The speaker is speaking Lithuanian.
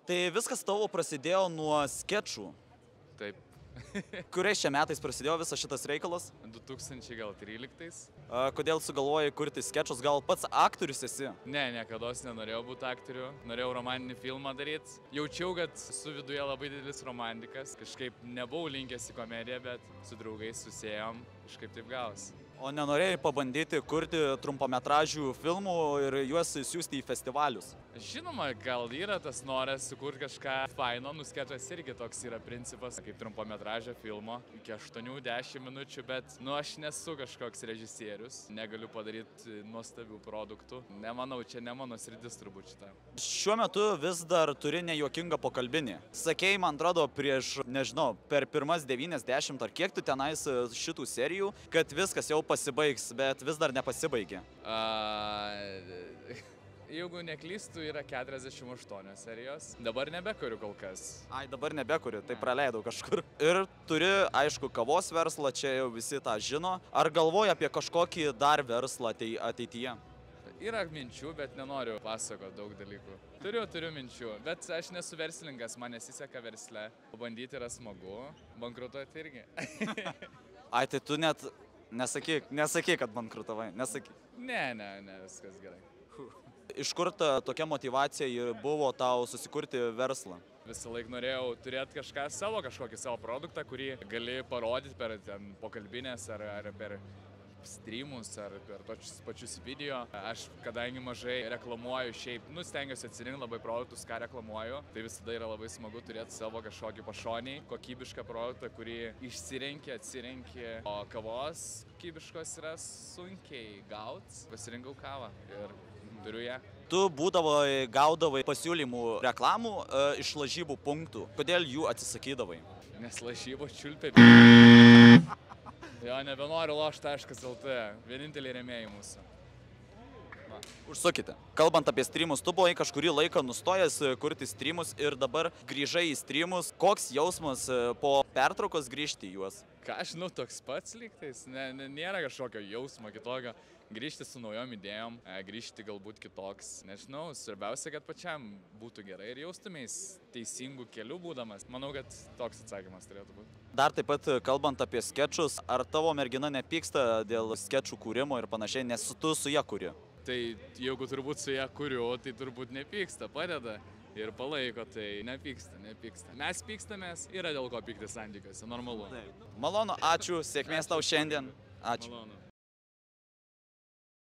Tai viskas tavo prasidėjo nuo skečų. Taip. Kuriais čia metais prasidėjo visas šitas reikalas? 2013. Kodėl sugalvojai kurti skečus? Gal pats aktorius esi? Ne, niekados nenorėjau būti aktoriu. Norėjau romantinį filmą daryti. Jaučiau, kad su viduje labai didelis romantikas. Kažkaip nebuvau linkęs į komediją, bet su draugais susėjom. Kažkaip taip gavosi. O nenorėjai pabandyti kurti trumpametražių filmų ir juos siųsti į festivalius? Žinoma, gal yra tas noras sukurti kažką faino, skečas irgi toks yra principas, kaip trumpametražio filmo, iki 8-10 minučių, bet aš nesu kažkoks režisierius, negaliu padaryti nuostabių produktų. Nemanau, čia ne mano sritis turbūt šitą. Šiuo metu vis dar turi nejuokingą pokalbinį. Sakei, man atrodo, prieš, nežinau, per pirmas 90 ar kiek tu tenais šitų serijų, kad viskas jau pasibaigs, bet vis dar nepasibaigė. Jeigu neklystu, yra 48 serijos. Dabar nebekuriu kol kas. Ai, dabar nebekuriu, tai praleidau kažkur. Ir turi, aišku, kavos verslą, čia jau visi tą žino. Ar galvoji apie kažkokį dar verslą ateityje? Yra minčių, bet nenoriu pasakoti daug dalykų. Turiu minčių, bet aš nesu verslininkas, man nesiseka versle. Bandyti yra smagu, bankrutuoti irgi. Ai, tai tu net nesakyk, kad bankrutavai, nesakyk. Ne, viskas gerai. Iš kur tokia motyvacija buvo tau susikurti verslą? Visą laiką norėjau turėti kažkokį savo produktą, kurį gali parodyti per pokalbinės ar per streamus ar per pačius video. Aš, kadangi mažai reklamuoju šiaip, stengiuosi atsirinkti labai produktus, ką reklamuoju, tai visada yra labai smagu turėti savo kažkokį pašonį, kokybišką produktą, kurį atsirenki, o kavos kokybiškos yra sunkiai gauti. Pasirinkau kavą ir turiu ją. Tu gaudavai pasiūlymų reklamų iš lažybų punktų. Kodėl jų atsisakydavai? Nes lažybos čiulpė. Jo, nebenoriu loš.lt. Vieninteliai rėmėjai mūsų. Užsukite. Kalbant apie streamus, tu buvai kažkurį laiką nustojęs kurti streamus ir dabar grįžai į streamus. Koks jausmas po pertraukos grįžti į juos? Ką aš žinau, toks pats lygtais. Nėra kažkokio jausmo kitokio. Grįžti su naujom idėjom, grįžti galbūt kitoks. Nežinau, svarbiausia, kad pačiam būtų gerai ir jaustumės teisingų kelių būdamas. Manau, kad toks atsakymas turėtų būti. Dar taip pat kalbant apie skečus, ar tavo mergina nepyksta dėl skečų kūrimo ir panašiai, nes tu su ją kuri? Tai jeigu turbūt su ją kuriu, tai turbūt nepyksta, padeda ir palaiko, tai nepyksta. Mes pykstamės, yra dėl ko pykti santykiuose, normalu. Malonu, ačiū, sėkmės tau šiandien. Ačiū. Malonu.